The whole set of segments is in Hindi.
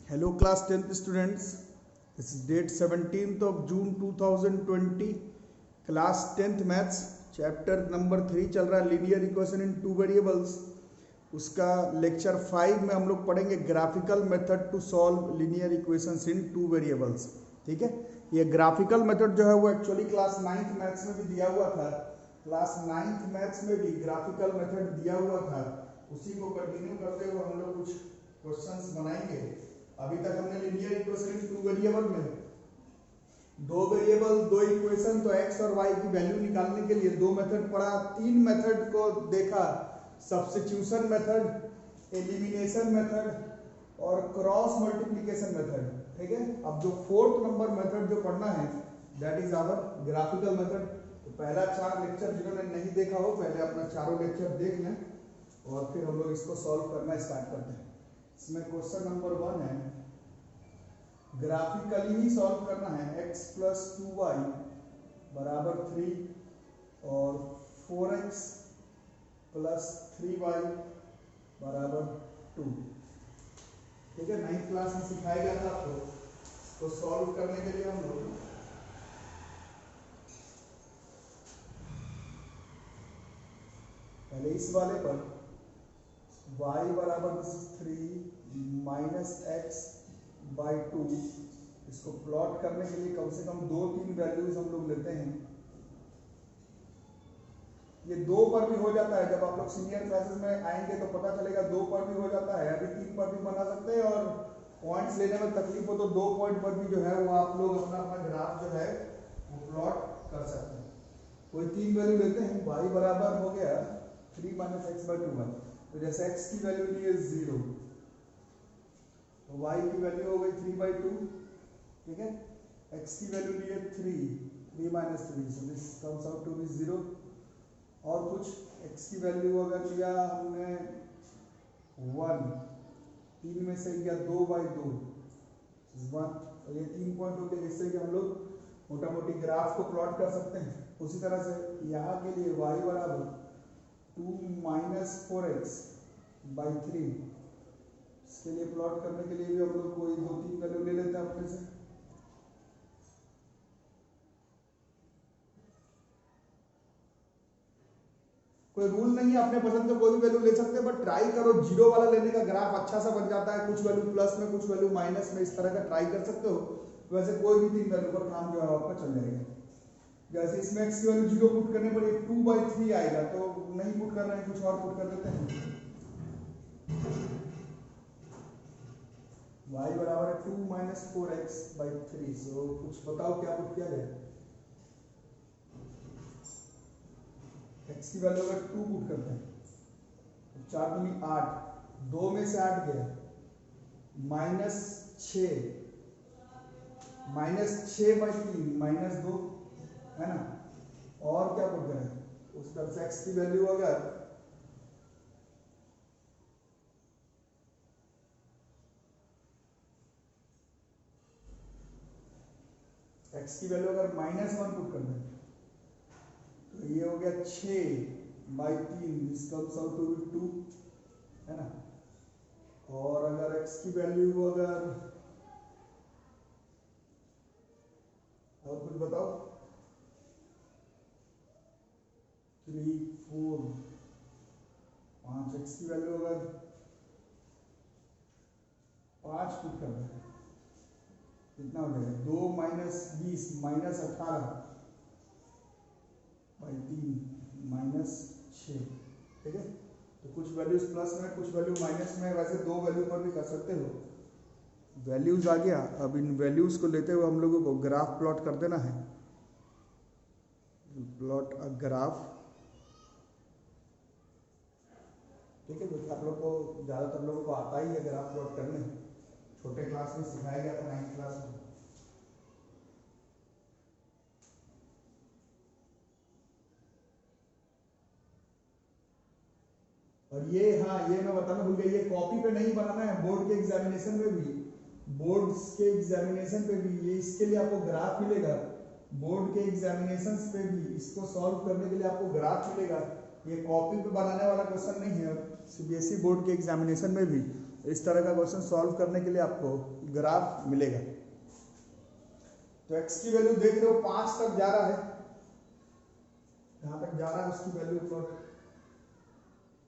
Hello class 10th students. This is date 17th of June 2020. Class 10th maths chapter number 3 चल रहा है linear equation in two variables. उसका लेक्चर 5 में हम लोग पढ़ेंगे graphical method to solve linear equations in two variables. ठीक है, ये ग्राफिकल मेथड जो है वो एक्चुअली क्लास 9th मैथ्स में भी दिया हुआ था। क्लास 9th मैथ्स में भी ग्राफिकल मेथड दिया हुआ था, उसी को कंटिन्यू करते हुए हम लोग कुछ क्वेश्चंस बनाएंगे। अभी तक हमने लीनियर इक्वेशन टू वेरिएबल में दो वेरिएबल दो इक्वेशन तो x और y की वैल्यू निकालने के लिए दो मेथड पढ़ा, तीन मेथड को देखा, सब्स्टिट्यूशन मेथड, एलिमिनेशन मेथड और क्रॉस मल्टीप्लिकेशन मेथड। ठीक है, अब जो फोर्थ नंबर मेथड जो पढ़ना है that is our graphical method. तो पहला चार लेक्चर जिन्होंने नहीं देखा हो पहले अपना चारों लेक्चर देख लें और फिर हम लोग इसको सॉल्व करना स्टार्ट करते हैं। इसमें क्वेश्चन नंबर 1 है, ग्राफिकली ही सॉल्व करना है। x प्लस 2y बराबर 3 और 4x प्लस 3y बराबर 2। ठीक है, 9th क्लास में सिखाया गया था आपको। तो सॉल्व करने के लिए हम लोग पहले इस वाले पर y बराबर 3 माइनस एक्स बाई 2, इसको प्लॉट करने के लिए कम से कम 2-3 वैल्यूज हम लोग लेते हैं। ये 2 पर भी हो जाता है, जब आप लोग सीनियर क्लासेस में आएंगे तो पता चलेगा 2 पर भी हो जाता है। अभी 3 पर भी बना सकते हैं और पॉइंट्स लेने में तकलीफ हो तो 2 पॉइंट पर भी जो है वो आप लोग अपना अपना ग्राफ जो है वो प्लॉट कर सकते हैं। कोई 3 वैल्यू लेते हैं, y बराबर हो गया 3 माइनस एक्स बाई 2। तो जैसे x की वैल्यू ली है 0 तो y की वैल्यू हो गई 3/2। ठीक है, x की वैल्यू ली है 3 minus 3, so this comes out to be 0। और कुछ x की वैल्यू अगर लिया हमने 1, 3 में से गया 2/2 1, तो ये 3 पॉइंट हो गए जिससे कि हम लोग मोटा मोटी ग्राफ को प्लॉट कर सकते हैं। उसी तरह से यहाँ के लिए y बराबर 2 माइनस 4x बाई 3, इसके लिए प्लॉट करने के लिए भी हम लोग कोई 2-3 वैल्यू ले लेते हैं अपने से। कोई रूल नहीं है, अपने पसंद से कोई भी वैल्यू ले सकते हैं, बट ट्राई करो जीरो वाला लेने का, ग्राफ अच्छा सा बन जाता है। कुछ वैल्यू प्लस में कुछ वैल्यू माइनस में, इस तरह का ट्राई कर सकते हो। वैसे कोई भी 3 वैल्यू पर काम जो है आपका चल जाएगा। जैसे इसमें x की वैल्यू 0 पुट करने पर 2/3 आएगा, तो नहीं पुट कर रहे हैं, कुछ और पुट कर देते हैं। y बराबर है 2 माइनस 4x बाई 3। सो कुछ बताओ क्या पुट किया जाए। x की वैल्यू अगर 2 पुट करते हैं तो 4 दूनी 8, 2 में से 8 गया माइनस 6 बाई 3 माइनस 2 है ना। और क्या पुट करें उस तरफ से x की वैल्यू अगर x की वैल्यू अगर -1 पुट कर दें तो ये हो गया 6 by 3, this comes out to be 2 है ना। और अगर x की वैल्यू अगर और कुछ बताओ 3 4 5, x की वैल्यू अगर 5 पुट कर दें कितना हो जाएगा 2 माइनस 20 माइनस 18 बाई 3 माइनस 6। ठीक है, तो कुछ वैल्यूज प्लस में कुछ वैल्यू माइनस में, वैसे 2 वैल्यू पर भी कर सकते हो। वैल्यूज आ गया, अब इन वैल्यूज को लेते हुए हम लोगों को ग्राफ प्लॉट कर देना है। Plot a graph. ठीक है, क्योंकि आप लोग को ज़्यादातर लोगों को आता ही है ग्राफ प्लॉट करने, छोटे क्लास में सिखाया गया था 9th क्लास में। और ये हाँ, ये मैं बताना भूल गया, ये कॉपी पे नहीं बनाना है, बोर्ड के एग्जामिनेशन में भी, बोर्ड्स के एग्जामिनेशन पे भी ये इसके लिए आपको ग्राफ मिलेगा। बोर्ड के एग्जामिनेशन पे भी इसको सॉल्व करने के लिए आपको ग्राफ मिलेगा। ये कॉपी पे बनाने वाला क्वेश्चन नहीं है। सीबीएसई बोर्ड के एग्जामिनेशन में भी इस तरह का क्वेश्चन सॉल्व करने के लिए आपको ग्राफ मिलेगा। तो x की वैल्यू देख रहे हो 5 तक जा रहा है, जहां तक जा रहा है उसकी वैल्यू प्लॉट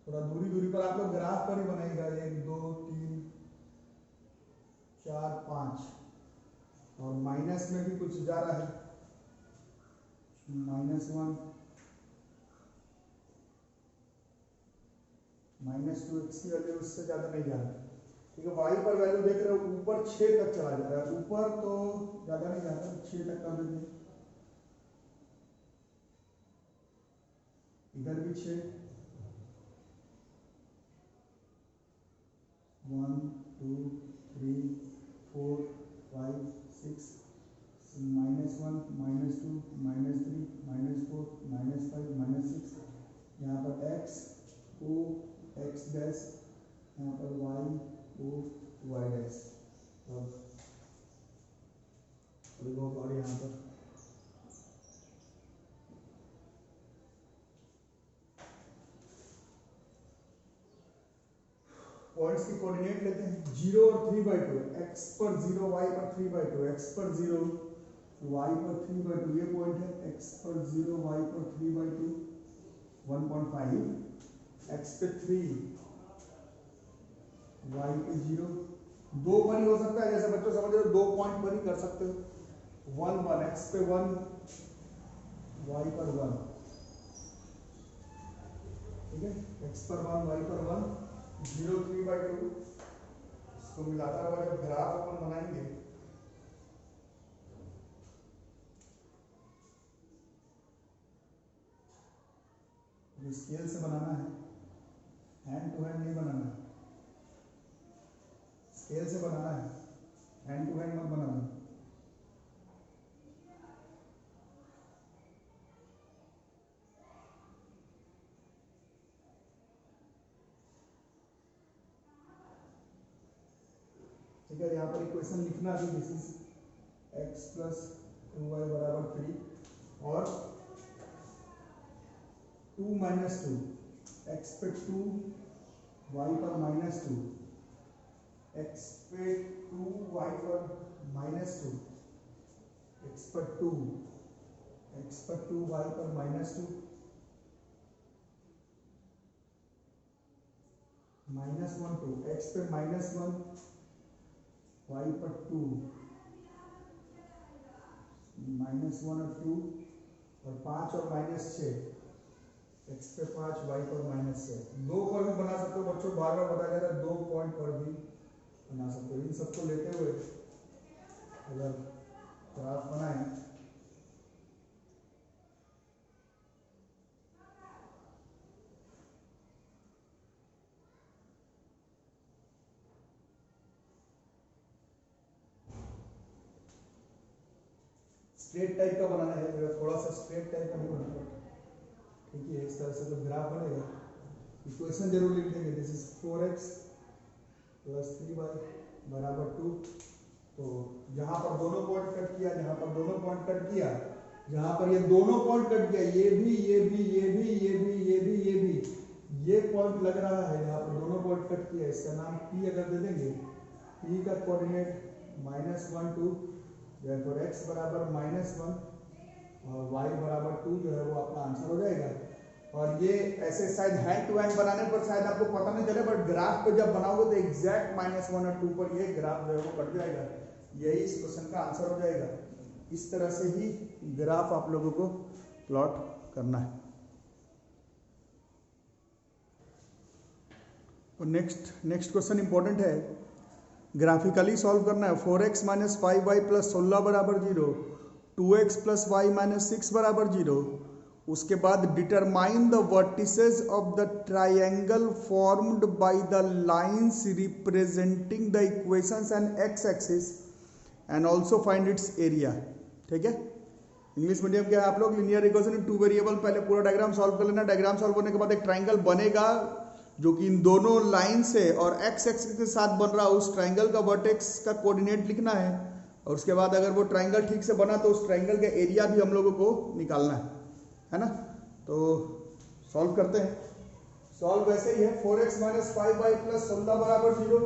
थोड़ा दूरी दूरी पर आप लोग ग्राफ पर ही बनाएगा। 1 2 3 4 5 और माइनस में भी कुछ जा रहा है, -1 -2 x की वैल्यू उससे ज्यादा नहीं जा रहा है। ठीक है, y पर वैल्यू देख रहे हो ऊपर 6 तक चला जा रहा है, ऊपर तो ज्यादा नहीं जाता, 6 तक कर देंगे। इधर भी 6, 1 2 3 4 5 6, -1 -2 -3 -4 -5 -6, यहाँ पर x o x डैश, यहाँ पर y o y डैश, और यहाँ पर पॉइंट्स की कोऑर्डिनेट लेते हैं। 0 और 3/2, x पर 0 y पर 3/2, x पर 0 y पर 3/2 ये पॉइंट है। x पर 0 y पर 3/2 1.5, x पे 3 y पे 0, दो पर ही हो सकता है, जैसे बच्चों समझ रहे हो 2 पॉइंट पर ही कर सकते हो। 1 1 x पे 1 y पर 1, ठीक है, x पर 1 y पर 1 0 3/2, इसको मिलाता हुआ जब ग्राफ अपन बनाएंगे स्केल से बनाना है, हैंड टू हैंड नहीं बनाना है, स्केल से बनाना है, हैंड टू हैंड मत बनाना। ठीक है, यहाँ पर इक्वेशन लिखना है, this is x plus 2y बराबर 3 और 2 - 2, x पे 2 y पर -2, x पे 2 y पर -2, x पर 2 y पर -2, -1 2, x पे -1 y पर 2, -1 और 2 और 5 और -6, x पे 5 y पर -6। दो पर भी बना सकते हो बच्चों, बार बार बताया जा रहा है, 2 पॉइंट पर भी बना सकते हो। इन सबको लेते हुए अगर ग्राफ बनाएं स्ट्रेट टाइप का बनाना है, अगर थोड़ा सा स्ट्रेट टाइप का नहीं बनाना, ठीक है, इस तरह से तो ग्राफ बनेगा। इक्वेशन जरूर लिख देंगे, this is 4x plus 3y बराबर 2। तो जहां पर दोनों पॉइंट कट किया, जहां पर दोनों पॉइंट कट किया, जहां पर ये दोनों पॉइंट कट किया, ये भी ये भी ये भी ये भी ये भी ये भी, ये पॉइंट लग रहा है जहां पर दोनों पॉइंट कट किया, इसका नाम P अगर दे देंगे, P का कोऑर्डिनेट -1 2, देयरफॉर x बराबर -1 और y बराबर 2 जो है वो आपका आंसर हो जाएगा। और ये ऐसे शायद हैंड टू हैंड बनाने पर शायद आपको पता नहीं चले, बट ग्राफ पे जब बनाओगे तो एग्जैक्ट -1 और 2 पर ये ग्राफ जो है वो कट जाएगा, यही इस क्वेश्चन का आंसर हो जाएगा। इस तरह से ही ग्राफ आप लोगों को प्लॉट करना है। और नेक्स्ट क्वेश्चन इंपॉर्टेंट है, ग्राफिकली सॉल्व करना है। 4x - 5y + 16 बराबर 0, 2x + y - 6 बराबर 0। उसके बाद determine the vertices of the triangle formed by the lines representing the equations and x axis and also find its area. ठीक है, इंग्लिश मीडियम क्या है आप लोग, लिनियर इक्वेशन इन 2 वेरिएबल। पहले पूरा डायग्राम सॉल्व कर लेना, डायग्राम सॉल्व करने के बाद एक ट्राइंगल बनेगा जो कि इन दोनों लाइन से और एक्स एक्सिस के साथ बन रहा है, उस ट्राइंगल का वर्टेक्स का कोऑर्डिनेट लिखना है। और उसके बाद अगर वो ट्राइंगल ठीक से बना तो उस ट्राइंगल का एरिया भी हम लोगों को निकालना है ना। तो सॉल्व करते हैं। सॉल्व वैसे ही है, 4x - 5y + 16 बराबर 0।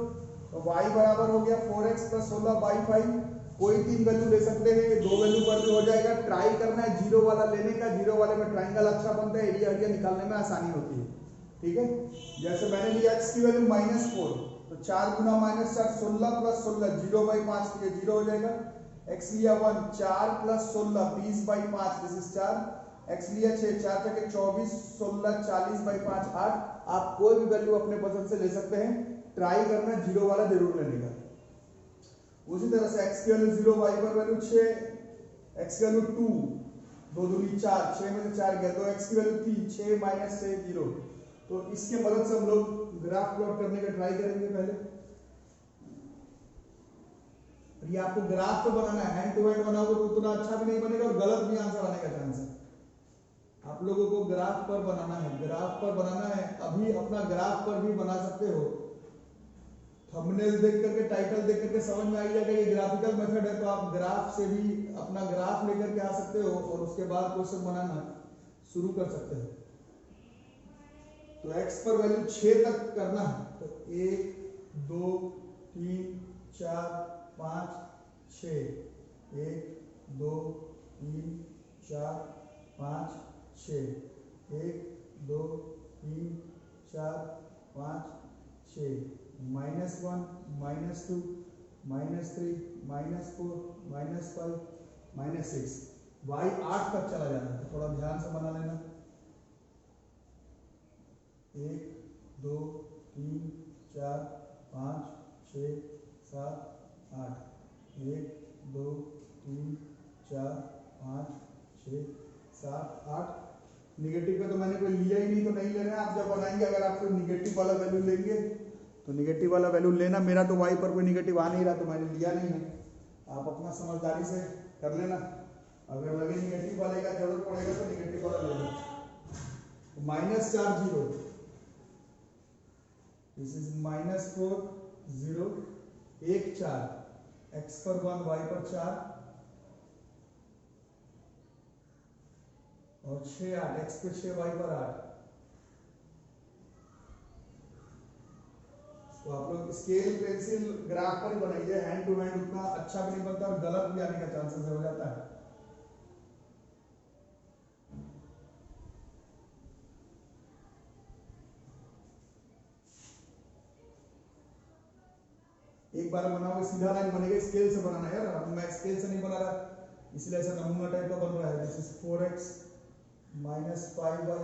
तो y बराबर हो गया 4x प्लस 16 बाई 5। कोई तीन वैल्यू ले सकते हैं, दो वैल्यू पर भी हो जाएगा। ट्राई करना है जीरो वाला लेने का, जीरो वाले में ट्राइंगल अच्छा बनता है, एरिया एरिया निकालने में आसानी होती है। ठीक है, जैसे मैंने लिया x की वैल्यू -4, तो 4 गुना -4 16 प्लस 16 0/5, तो ये 0 हो जाएगा। x लिया 1, 4 प्लस 16 20/5, दिस इज 4। x लिया 6, 4 × 24 16 40/5 8। आप कोई भी वैल्यू अपने पसंद से ले सकते हैं, ट्राई करना जीरो वाला जरूर लेने का। उसी तरह से x की वैल्यू 0, y पर वैल्यू 6, x की वैल्यू 2, 2 दूनी 4, 6 में से 4 गया, तो x की वैल्यू 3, 6 - 6 0। तो इसके मदद से हम लोग ग्राफ प्लॉट करने का ट्राई करेंगे पहले। ये आपको ग्राफ तो बनाना है, हैंड टू हैंड बनाओगे तो उतना अच्छा भी नहीं बनेगा और गलत भी आंसर आने का चांस है। आप लोगों को ग्राफ पर बनाना है, ग्राफ पर बनाना है। अभी अपना ग्राफ पर भी बना सकते हो, थंबनेल देख करके, टाइटल देख करके समझ में आ जाएगा ये ग्राफिकल मेथड है, तो आप ग्राफ से भी अपना ग्राफ लेकर के आ सकते हो और उसके बाद क्वेश्चन बनाना शुरू कर सकते हो। तो x पर वैल्यू 6 तक करना है, तो 1 2 3 4 5 6, 1 2 3 4 5 6, 1 2 3 4 5 6, -1 -2 -3 -4 -5 -6। y 8 तक चला जाना है, तो थोड़ा ध्यान से बना लेना। 1 2 3 4 5 6 7 8, 1 2 3 4 5 6 7 8। निगेटिव पे तो मैंने कोई लिया ही नहीं, तो नहीं ले रहे हैं। आप जब बनाएंगे, अगर आप कोई निगेटिव वाला वैल्यू लेंगे तो निगेटिव वाला वैल्यू लेना। मेरा तो y पर कोई निगेटिव आ नहीं रहा, तो मैंने लिया नहीं है। आप अपना समझदारी से कर लेना, अगर लगे निगेटिव वाले का जरूरत पड़ेगा तो निगेटिव वाला ले लो। -4 0, दिस इज -4 0, 1 4, x पर 1 y पर 4 और 6 8, x पे 6 y पर 8। तो आप लोग स्केल पेंसिल ग्राफ पर ही बनाइए, हैंड टू हैंड उतना अच्छा भी नहीं बनता और गलत भी आने का चांसेस हो जाता है। एक बार बनाओगे सीधा लाइन बनेगा, स्केल से बनाना यार। अब मैं स्केल से नहीं बना रहा, इसलिए ऐसा नमूना टाइप का बन रहा है। This is 4x - 5y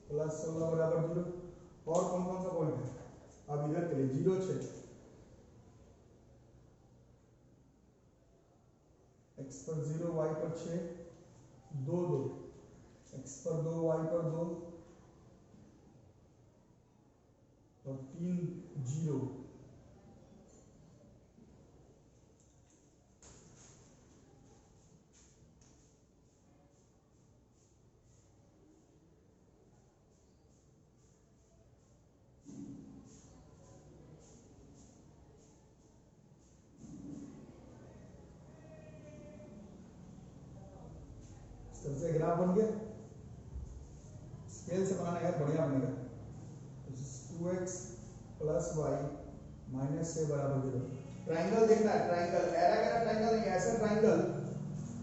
plus 16 बराबर 0। और कौन कौन सा पॉइंट है? अब इधर के लिए 0 6, x पर 0 y पर 6 2 2, x पर 2 y पर 2 और 3 0। से ग्राफ बन गया। स्केल से बनाना यार, बढ़िया बनेगा। 2x प्लस y माइनस 6 बराबर 0। ट्राइंगल देखना है, ट्राइंगल ऐरा ट्राइंगल नहीं,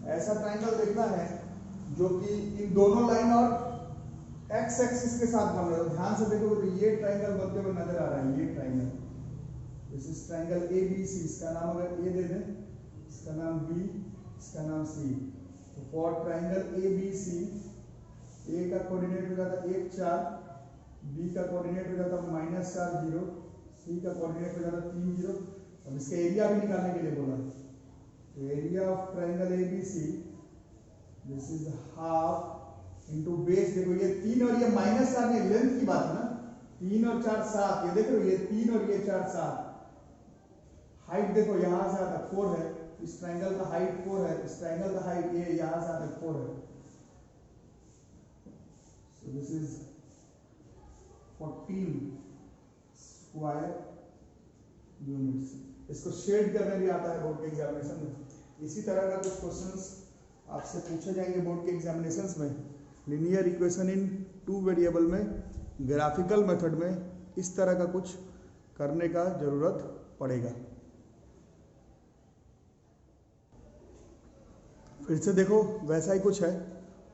ऐसा ट्राइंगल देखना है जो कि इन दोनों लाइन और x एक्सिस के साथ बन रहा है। ध्यान से देखोगे तो ये ट्राइंगल बनते हुए नजर आ रहा है, ये triangle. This is triangle ABC। इसका नाम अगर A दे दें, इसका नाम B, इसका नाम C। तो फॉर ट्राइंगल ABC, A का कोऑर्डिनेट हो जाता है 1 4, B का कोऑर्डिनेट हो जाता है -4 0, C का कोऑर्डिनेट हो जाता है 3 0। अब इसका एरिया भी निकालने के लिए बोला। तो area of triangle ABC, this is half into base. देखो ये 3 और ये -4 नहीं, लेंथ की बात है ना। 3 और 4 7, ये देख रहे हो, ये 3 और ये 4 7। हाइट देखो यहां से आता 4 है, इस ट्राइंगल का हाइट 4 है, इस ट्राइंगल का हाइट ये यहां से आता 4 है। So this is 14 square units. इसको शेड करने भी आता है बोर्ड के एग्जामिनेशन में। इसी तरह का कुछ क्वेश्चंस आपसे पूछे जाएंगे बोर्ड के एग्जामिनेशंस में। लीनियर इक्वेशन इन 2 वेरिएबल में ग्राफिकल मेथड में इस तरह का कुछ करने का जरूरत पड़ेगा। फिर से देखो वैसा ही कुछ है,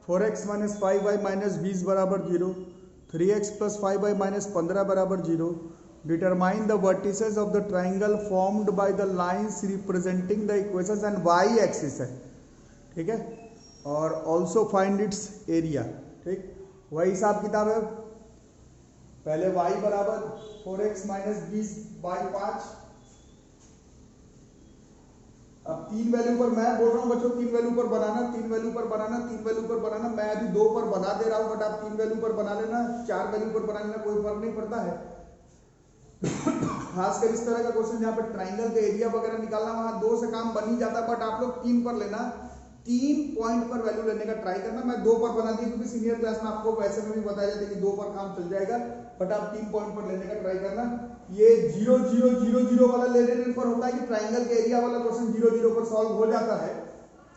4x माइनस 5y माइनस 20 बराबर 0, 3x प्लस 5y माइनस 15 बराबर 0, determine the vertices of the triangle formed by the lines representing the equations and y axis है, ठीक है, और ऑल्सो फाइंड इट्स एरिया। ठीक, वही हिसाब किताब है, पहले y बराबर 4x माइनस 20 बाई 5। अब तीन वैल्यू पर मैं बोल रहा हूँ बच्चों, तीन वैल्यू पर बनाना, तीन वैल्यू पर बनाना, तीन वैल्यू पर बनाना। मैं अभी दो पर बना दे रहा हूँ, बट आप तीन वैल्यू पर बना लेना, चार वैल्यू पर बना लेना, कोई फर्क नहीं पड़ता है। खासकर इस तरह का क्वेश्चन जहाँ पर ट्राइंगल का एरिया वगैरह निकालना, वहां दो से काम बन ही जाता, बट आप लोग तीन पर लेना, तीन पॉइंट पर वैल्यू लेने का ट्राई करना। मैं दो पर बना दी क्योंकि सीनियर क्लास में आपको वैसे में भी बताया जाता है कि दो पर काम चल जाएगा, बट आप तीन पॉइंट पर लेने का ट्राई करना। ये 0 0 0 0 वाला लेने पर होता है कि ट्राइंगल के एरिया वाला क्वेश्चन 0 0 पर सॉल्व हो जाता है,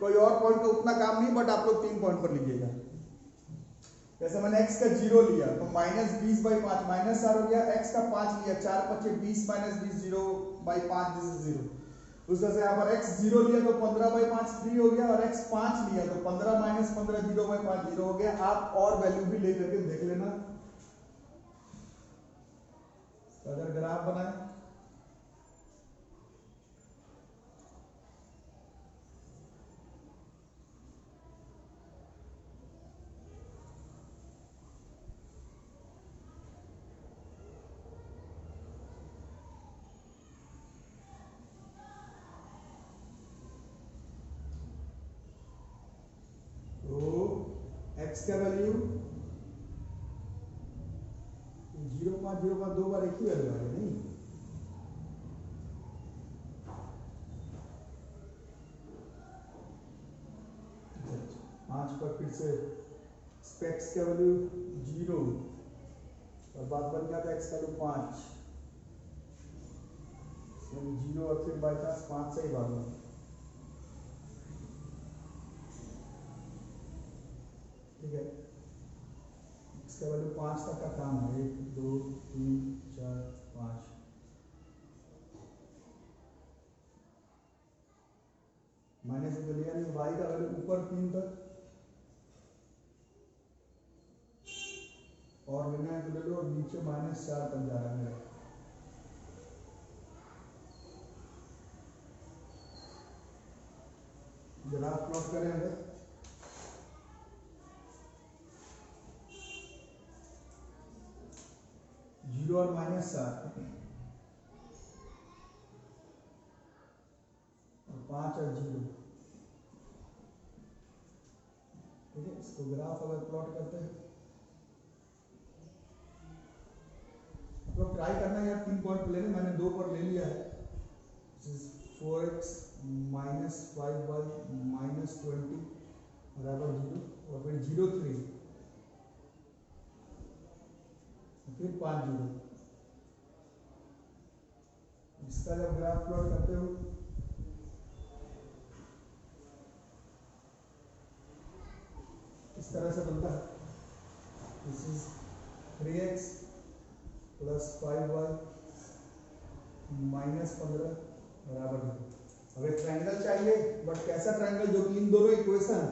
कोई और पॉइंट का उतना काम नहीं, बट आप लोग तीन पॉइंट पर लीजिएगा। जैसे मैंने x का 0 लिया तो माइनस 20 बाई 5 माइनस 4 हो गया, x का 5 लिया, 4 5 20 माइनस 20 0 बाई 5 दिस इज 0। उस तरह से यहाँ पर x 0 लिया तो 15 बाई 5 3 हो गया, और x 5 लिया तो 15 माइनस 15 0 बाई 5 0 हो गया। आप और वैल्यू भी ले करके देख लेना। अगर ग्राफ बनाए x का वैल्यू 0.05 दो बार एक ही वैल्यू आ गई, नहीं 5 पर फिर से x का वैल्यू 0 और बात बन गया था x का वैल्यू 5, 0 और फिर बाई चांस 5 से ही बात हुआ। ठीक है, इसका वैल्यू 5 तक का काम है, 1 2 3 4 5। माइनस तो लिया नहीं, y का वैल्यू ऊपर 3 तक, और लेना है तो ले लो, और नीचे -4 तक जा रहा है मेरा। ग्राफ प्लॉट करें अगर, जीरो और -7 और 5 और 0। ठीक है, इसको ग्राफ अगर प्लॉट करते हैं, आप लोग ट्राई करना यार, 3 पॉइंट लेने, मैंने 2 पर ले लिया है। 4x माइनस 5y माइनस 20 बराबर 0, और फिर 0 3 फिर 5 0। इसका जब ग्राफ प्लॉट करते हो इस तरह से बनता है, this is 3x plus 5y minus 15 बराबर 0। अब एक ट्रायंगल चाहिए, बट कैसा ट्रायंगल जो कि इन दोनों इक्वेशन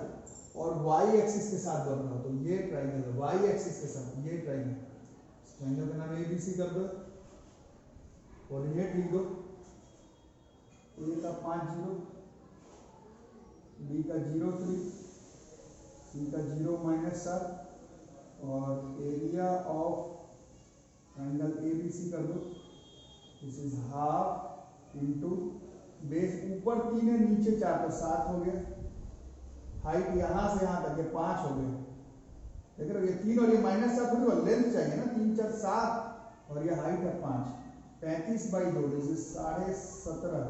और y एक्सिस के साथ बन रहा हो, तो ये ट्रायंगल है y एक्सिस के साथ, ये ट्रायंगल। ट्रायंगल का नाम ABC कर दो, कोऑर्डिनेट लिख दो, a का 5 0, b का 0 3, c का 0 -7, और एरिया ऑफ ट्रायंगल ABC कर दो, this is half into base ऊपर 3 है नीचे 4 तो 7 हो गया, हाइट यहाँ से यहाँ तक ये 5 हो गया। देख रहे हो, ये 3 और ये -7 थोड़ी हो, लेंथ चाहिए ना, 3 4 7, और ये हाइट है 5, 35 by 2 this is 17.5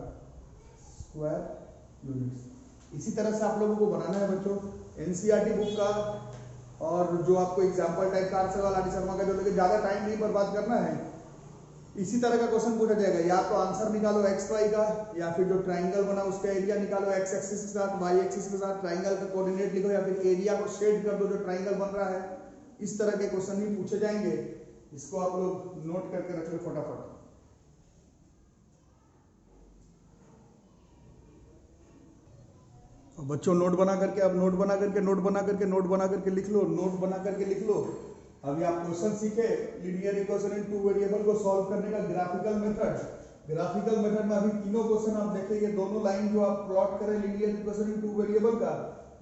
square units. इसी तरह से आप लोगों को बनाना है बच्चों एनसीईआरटी बुक का, और जो आपको एग्जाम्पल टाइप का आंसर वाला शर्मा का जो, लेकिन ज़्यादा टाइम नहीं बर्बाद करना है। इसी तरह का क्वेश्चन पूछा जाएगा, या तो आंसर निकालो एक्स वाई का, या फिर जो ट्राइंगल बना उसका एरिया निकालो एक्स एक्सिस के साथ, वाई एक्सिस के साथ, ट्राइंगल का कोऑर्डिनेट लिखो, या फिर एरिया को शेड कर दो जो ट्राइंगल बन रहा है। इस तरह के क्वेश्चन भी पूछे जाएंगे, इसको आप लोग नोट करके रख लो फटाफट। बच्चों नोट बना करके, अब नोट बना करके लिख लो, नोट बना करके लिख लो। अभी आप क्वेश्चन सीखे linear equation in two variable को सॉल्व करने का ग्राफिकल मेथड में अभी तीनों क्वेश्चन आप देखेंगे, दोनों लाइन जो आप प्लॉट करें linear equation in two variable का,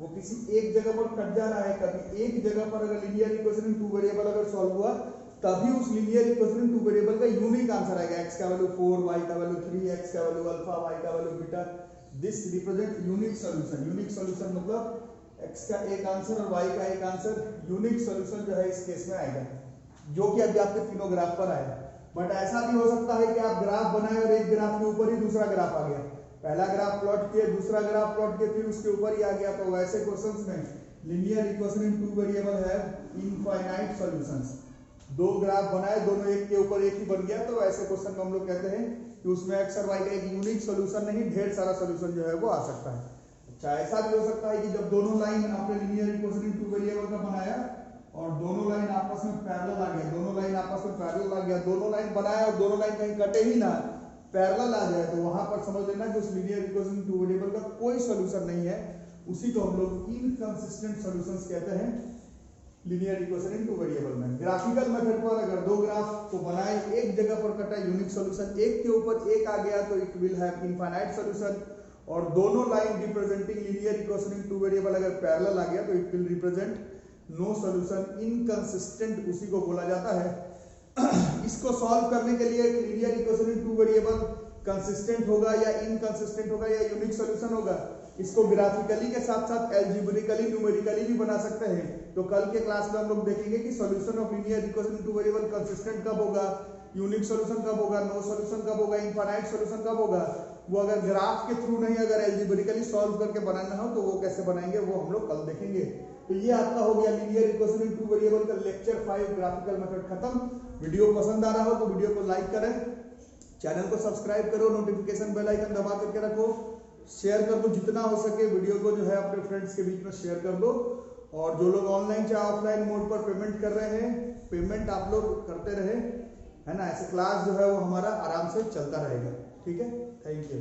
वो किसी एक जगह पर कट जा रहा है। कभी एक जगह पर अगर linear equation in two variable अगर सॉल्व हुआ, तभी उस linear equation in two variable का यूनिक आंसर आएगा। x का वैल्यू 4, y का वैल्यू 3, x का वैल्यू अल्फा, y का value beta. This represent unique solution. Unique solution मतलब x का एक आंसर और y का एक आंसर, यूनिक सॉल्यूशन जो है इस केस में आएगा, जो कि अभी आपके तीनों ग्राफ पर आया। बट ऐसा भी हो सकता है कि आप ग्राफ बनाए और एक ग्राफ के ऊपर ही दूसरा ग्राफ आ गया, पहला ग्राफ प्लॉट किए, दूसरा ग्राफ प्लॉट किए, फिर उसके ऊपर ही आ गया। तो वैसे क्वेश्चंस में linear equation in two variable है इनफाइनाइट सॉल्यूशंस। दो ग्राफ बनाए, दोनों एक के ऊपर एक ही बन गया, तो ऐसे क्वेश्चन को हम लोग कहते हैं कि उसमें x और y का एक यूनिक सॉल्यूशन नहीं, ढेर सारा सॉल्यूशन जो है वो आ सकता है। अच्छा, ऐसा भी हो सकता है कि जब दोनों लाइन आपने linear equation in two variable का बनाया और दोनों लाइन आपस में पैरेलल आ गया, दोनों लाइन आपस में पैरेलल आ गया, दोनों लाइन बनाया और दोनों लाइन कहीं कटे ही ना, पैरेलल आ जाए, तो वहां पर समझ लेना कि उस linear equation in two variable का कोई सॉल्यूशन नहीं है। उसी को हम लोग इनकंसिस्टेंट सॉल्यूशंस कहते हैं linear equation in two variable में। ग्राफिकल मेथड पर अगर दो ग्राफ को बनाए, एक जगह पर कटा यूनिक सॉल्यूशन, एक के ऊपर एक आ गया, तो it will have infinite solution. और दोनों line representing linear equation in two variable अगर पैरेलल आ गया, तो it will represent no solution, inconsistent उसी को बोला जाता है। इसको सॉल्व करने के लिए linear equation in two variable consistent होगा या इनकंसिस्टेंट होगा या यूनिक सॉल्यूशन होगा, इसको ग्राफिकली के साथ साथ एल्जेब्रिकली, न्यूमेरिकली भी बना सकते हैं। तो कल के क्लास में हम लोग देखेंगे कि solution of linear equation in two variable consistent कब होगा, यूनिक सॉल्यूशन कब होगा, नो सॉल्यूशन कब होगा, इनफाइनाइट सॉल्यूशन कब होगा। वो अगर ग्राफ के थ्रू नहीं, अगर एल्जेब्रिकली सॉल्व करके बनाना हो तो वो कैसे बनाएंगे, वो हम लोग कल देखेंगे। तो ये आपका हो गया linear equation in two variable का लेक्चर 5 ग्राफिकल मेथड खत्म। वीडियो पसंद आ रहा हो तो वीडियो को लाइक करें, चैनल को सब्सक्राइब करो, नोटिफिकेशन बेल आइकन दबा करके रखो, शेयर कर दो जितना हो सके वीडियो को, जो है अपने फ्रेंड्स के बीच में शेयर कर दो। और जो लोग ऑनलाइन चाहे ऑफलाइन मोड पर पेमेंट कर रहे हैं, पेमेंट आप लोग करते रहे, है ना। ऐसे क्लास जो है वो हमारा आराम से चलता रहेगा। ठीक है, थैंक यू।